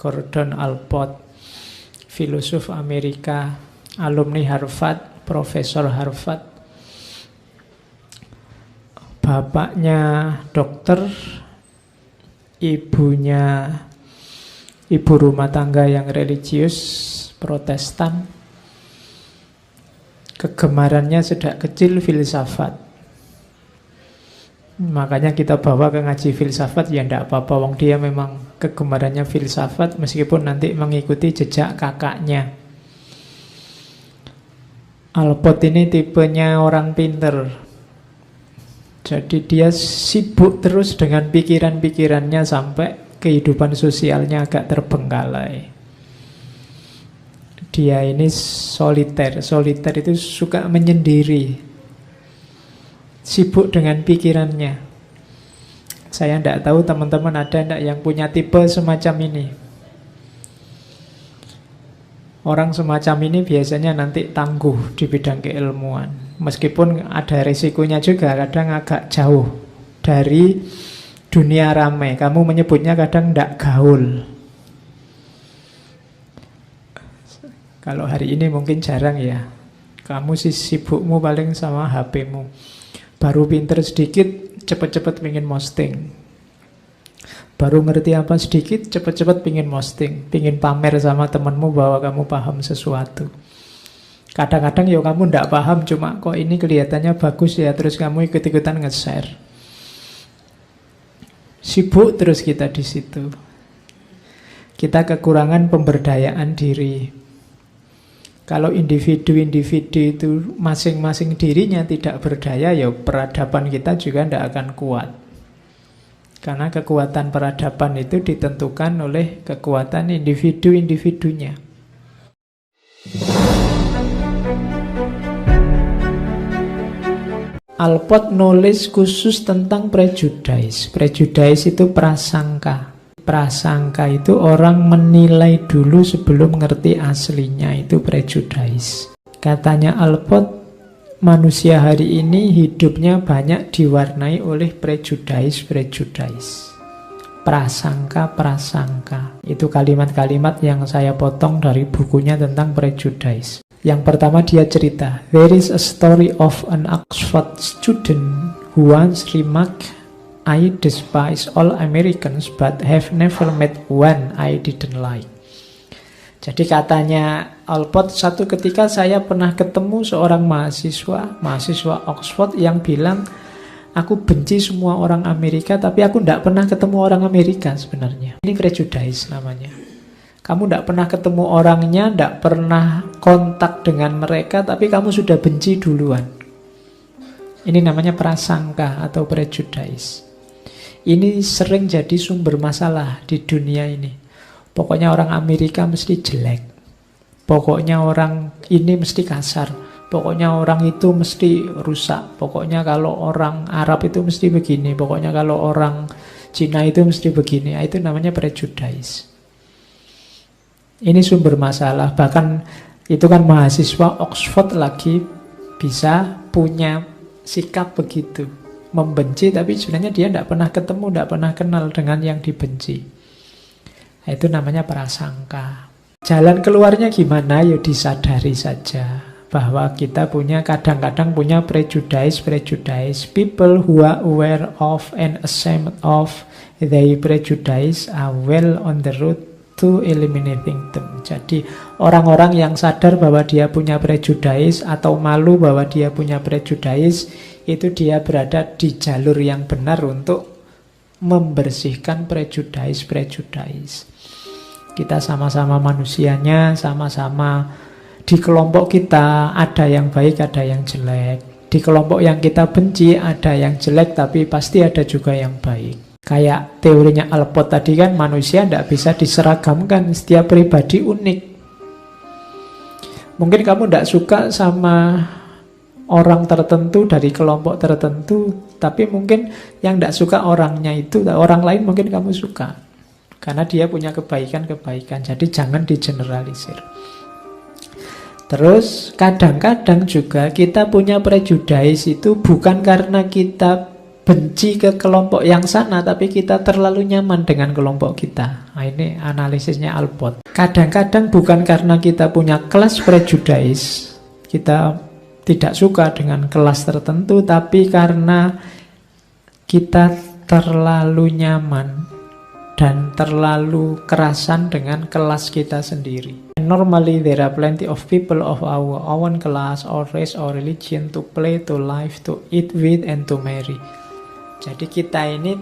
Gordon Allport, filosof Amerika, alumni Harvard, profesor Harvard. Bapaknya dokter, ibunya ibu rumah tangga yang religius, Protestan. Kegemarannya sejak kecil filsafat. Makanya kita bawa ke ngaji filsafat, ya tidak apa-apa, wong dia memang kegemarannya filsafat, meskipun nanti mengikuti jejak kakaknya. Allport ini tipenya orang pinter. Jadi dia sibuk terus dengan pikiran-pikirannya sampai kehidupan sosialnya agak terbengkalai. Dia ini soliter. Soliter itu suka menyendiri, sibuk dengan pikirannya. Saya tidak tahu teman-teman ada tidak yang punya tipe semacam ini. Orang semacam ini biasanya nanti tangguh di bidang keilmuan. Meskipun ada risikonya juga, kadang agak jauh dari dunia ramai. Kamu menyebutnya kadang tidak gaul. Kalau hari ini mungkin jarang ya. Kamu sibukmu paling sama HP-mu. Baru pinter sedikit, cepat-cepat pengen posting. Baru ngerti apa sedikit, cepat-cepat pengen posting. Pengen pamer sama temanmu bahwa kamu paham sesuatu. Kadang-kadang ya kamu tidak paham, cuma kok ini kelihatannya bagus ya, terus kamu ikut-ikutan nge-share. Sibuk terus kita di situ. Kita kekurangan pemberdayaan diri. Kalau individu-individu itu masing-masing dirinya tidak berdaya, ya peradaban kita juga tidak akan kuat. Karena kekuatan peradaban itu ditentukan oleh kekuatan individu-individunya. Allport nulis khusus tentang prejudice. Prejudice itu prasangka. Prasangka itu orang menilai dulu sebelum ngerti aslinya, itu prejudice. Katanya Allport, manusia hari ini hidupnya banyak diwarnai oleh prejudice. Prasangka. Itu kalimat-kalimat yang saya potong dari bukunya tentang prejudice. Yang pertama dia cerita, there is a story of an Oxford student who once remarked, I despise all Americans but have never met one I didn't like. Jadi katanya Allport, satu ketika saya pernah ketemu seorang mahasiswa Oxford yang bilang, aku benci semua orang Amerika, tapi aku tidak pernah ketemu orang Amerika sebenarnya. Ini prejudice namanya. Kamu tidak pernah ketemu orangnya, tidak pernah kontak dengan mereka, tapi kamu sudah benci duluan. Ini namanya prasangka atau prejudice. Ini sering jadi sumber masalah di dunia ini. Pokoknya orang Amerika mesti jelek. Pokoknya orang ini mesti kasar. Pokoknya orang itu mesti rusak. Pokoknya kalau orang Arab itu mesti begini. Pokoknya kalau orang Cina itu mesti begini. Itu namanya prejudice. Ini sumber masalah. Bahkan itu kan mahasiswa Oxford lagi bisa punya sikap begitu. Membenci, tapi sebenarnya dia tidak pernah ketemu, tidak pernah kenal dengan yang dibenci. Itu namanya prasangka. Jalan keluarnya gimana? Ya disadari saja bahwa kita kadang-kadang punya prejudice. People who are aware of and ashamed of their prejudice are well on the road to eliminating them. Jadi orang-orang yang sadar bahwa dia punya prejudice atau malu bahwa dia punya prejudice, itu dia berada di jalur yang benar untuk membersihkan prejudice. Kita sama-sama manusianya, sama-sama di kelompok kita ada yang baik, ada yang jelek. Di kelompok yang kita benci ada yang jelek, tapi pasti ada juga yang baik. Kayak teorinya Allport tadi kan, manusia tidak bisa diseragamkan, setiap pribadi unik. Mungkin kamu tidak suka sama orang tertentu dari kelompok tertentu, tapi mungkin yang tidak suka orangnya itu, orang lain mungkin kamu suka. Karena dia punya kebaikan-kebaikan. Jadi jangan digeneralisir. Terus kadang-kadang juga kita punya prejudice itu bukan karena kita benci ke kelompok yang sana, tapi kita terlalu nyaman dengan kelompok kita. Nah, ini analisisnya Alport. Kadang-kadang bukan karena kita punya class prejudice, kita tidak suka dengan kelas tertentu, tapi karena kita terlalu nyaman dan terlalu kerasan dengan kelas kita sendiri. Normally there are plenty of people of our own class or race or religion to play, to live, to eat with, and to marry. Jadi kita ini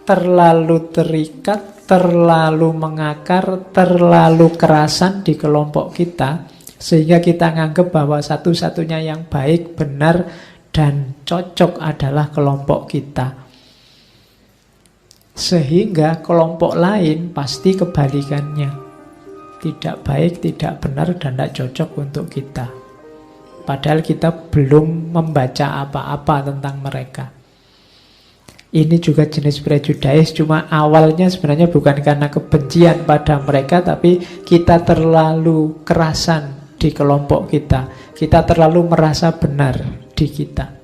terlalu terikat, terlalu mengakar, terlalu kerasan di kelompok kita, sehingga kita nganggap bahwa satu-satunya yang baik, benar, dan cocok adalah kelompok kita. Sehingga kelompok lain pasti kebalikannya. Tidak baik, tidak benar, dan tidak cocok untuk kita. Padahal kita belum membaca apa-apa tentang mereka. Ini juga jenis prejudice, cuma awalnya sebenarnya bukan karena kebencian pada mereka, tapi kita terlalu kerasan di kelompok kita. Kita terlalu merasa benar di kita.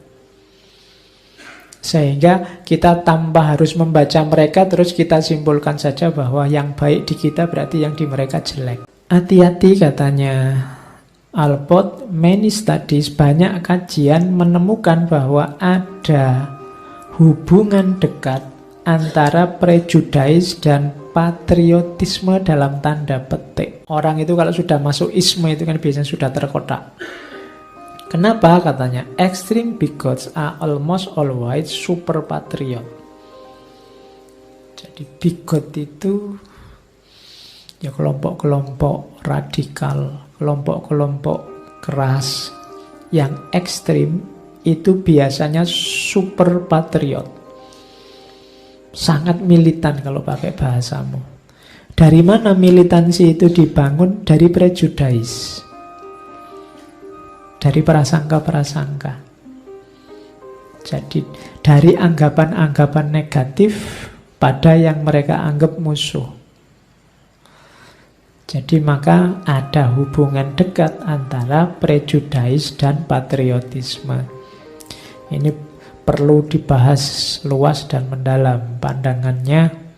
Sehingga kita tanpa harus membaca mereka, terus kita simpulkan saja bahwa yang baik di kita berarti yang di mereka jelek. Hati-hati katanya Alport, many studies, banyak kajian menemukan bahwa ada hubungan dekat antara prejudice dan patriotisme dalam tanda petik. Orang itu kalau sudah masuk isme itu kan biasanya sudah terkotak. Kenapa? Katanya extreme bigots are almost always super patriot. Jadi bigot itu ya kelompok-kelompok radikal, kelompok-kelompok keras yang ekstrim itu biasanya super patriot. Sangat militan kalau pakai bahasamu. Dari mana militansi itu dibangun? Dari prejudice. Dari prasangka-prasangka. Jadi dari anggapan-anggapan negatif pada yang mereka anggap musuh. Jadi maka ada hubungan dekat antara prejudice dan patriotisme. Ini perlu dibahas luas dan mendalam pandangannya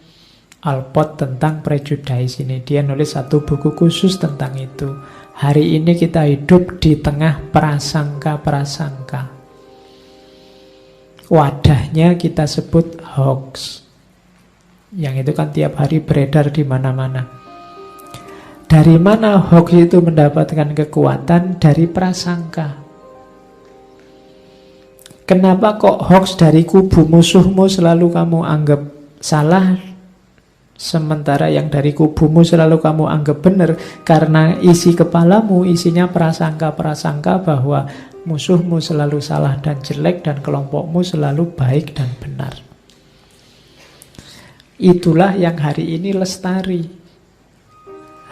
Alport tentang prejudice ini. Dia nulis satu buku khusus tentang itu. Hari ini kita hidup di tengah prasangka-prasangka. Wadahnya kita sebut hoax. Yang itu kan tiap hari beredar di mana-mana. Dari mana hoax itu mendapatkan kekuatan? Dari prasangka. Kenapa kok hoax dari kubu musuhmu selalu kamu anggap salah, sementara yang dari kubumu selalu kamu anggap benar? Karena isi kepalamu isinya prasangka-prasangka bahwa musuhmu selalu salah dan jelek dan kelompokmu selalu baik dan benar. Itulah yang hari ini lestari.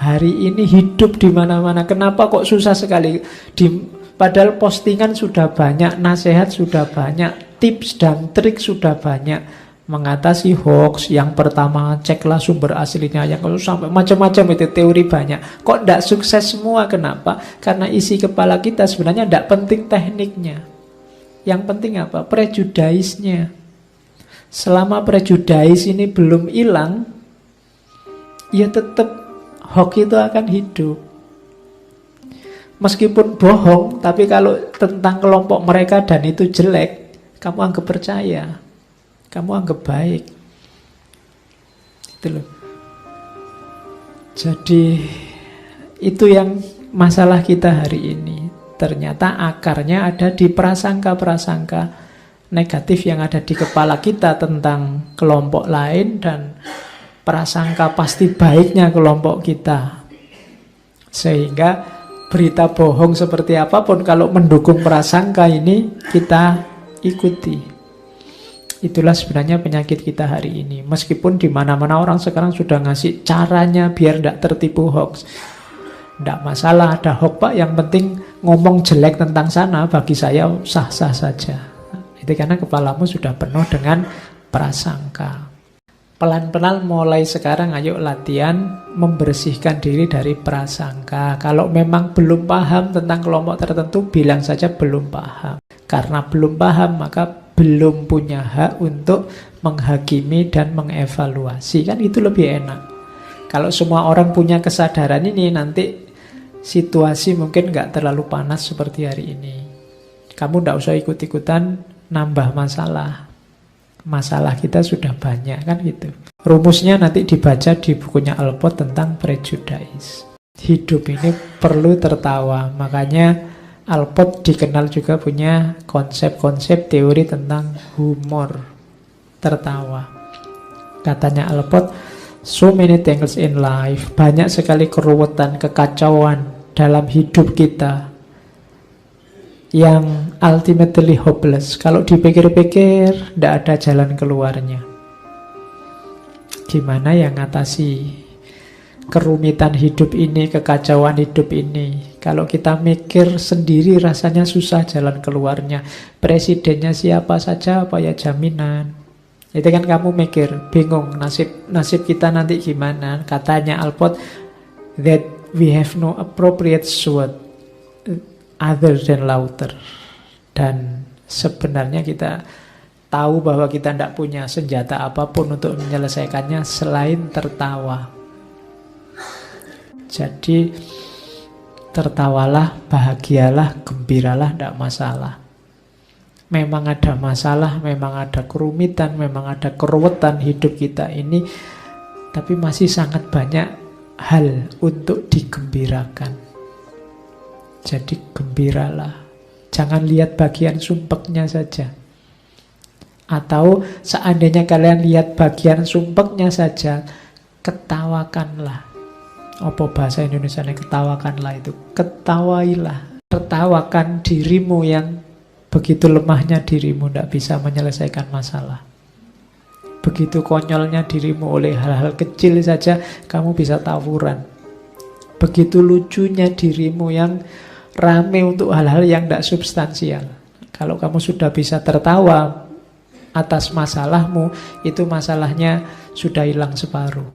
Hari ini hidup di mana-mana. Kenapa kok susah sekali? Padahal postingan sudah banyak, nasihat sudah banyak, tips dan trik sudah banyak mengatasi hoax. Yang pertama, ceklah sumber aslinya. Yang kedua, sampai macam-macam itu teori banyak. Kok tidak sukses semua? Kenapa? Karena isi kepala kita sebenarnya tidak penting tekniknya. Yang penting apa? Prejudice-nya. Selama prejudice ini belum hilang, ya tetap hoax itu akan hidup. Meskipun bohong, tapi kalau tentang kelompok mereka dan itu jelek, kamu anggap percaya, kamu anggap baik. Itu loh. Jadi itu yang masalah kita hari ini. Ternyata akarnya ada di prasangka-prasangka negatif yang ada di kepala kita tentang kelompok lain dan prasangka pasti baiknya kelompok kita. Sehingga berita bohong seperti apapun kalau mendukung prasangka ini kita ikuti. Itulah sebenarnya penyakit kita hari ini. Meskipun di mana-mana orang sekarang sudah ngasih caranya biar tidak tertipu hoax. Tidak masalah ada hoax Pak, yang penting ngomong jelek tentang sana bagi saya sah-sah saja. Itu karena kepalamu sudah penuh dengan prasangka. Pelan-pelan mulai sekarang ayo latihan membersihkan diri dari prasangka. Kalau memang belum paham tentang kelompok tertentu, bilang saja belum paham. Karena belum paham, maka belum punya hak untuk menghakimi dan mengevaluasi. Kan itu lebih enak. Kalau semua orang punya kesadaran ini, nanti situasi mungkin nggak terlalu panas seperti hari ini. Kamu nggak usah ikut-ikutan nambah masalah. Masalah kita sudah banyak, kan gitu. Rumusnya nanti dibaca di bukunya Allport tentang prejudice. Hidup ini perlu tertawa. Makanya Allport dikenal juga punya konsep-konsep teori tentang humor, tertawa. Katanya Allport, so many things in life, banyak sekali keruwetan, kekacauan dalam hidup kita yang ultimately hopeless. Kalau dipikir-pikir, tidak ada jalan keluarnya. Gimana yang ngatasi kerumitan hidup ini, kekacauan hidup ini? Kalau kita mikir sendiri rasanya susah jalan keluarnya. Presidennya siapa saja, apa ya jaminan? Itu kan kamu mikir, bingung nasib kita nanti gimana. Katanya Allport, that we have no appropriate sword other than laughter. Dan sebenarnya kita tahu bahwa kita tidak punya senjata apapun untuk menyelesaikannya selain tertawa. Jadi tertawalah, bahagialah, gembiralah, tidak masalah. Memang ada masalah, memang ada kerumitan, memang ada keruwetan hidup kita ini, tapi masih sangat banyak hal untuk digembirakan. Jadi gembiralah. Jangan lihat bagian sumpeknya saja. Atau seandainya kalian lihat bagian sumpeknya saja, ketawakanlah. Apa bahasa Indonesianya ketawakanlah itu? Ketawailah. Tertawakan dirimu yang begitu lemahnya dirimu, tidak bisa menyelesaikan masalah. Begitu konyolnya dirimu, oleh hal-hal kecil saja kamu bisa tawuran. Begitu lucunya dirimu yang rame untuk hal-hal yang tidak substansial. Kalau kamu sudah bisa tertawa atas masalahmu, itu masalahnya sudah hilang separuh.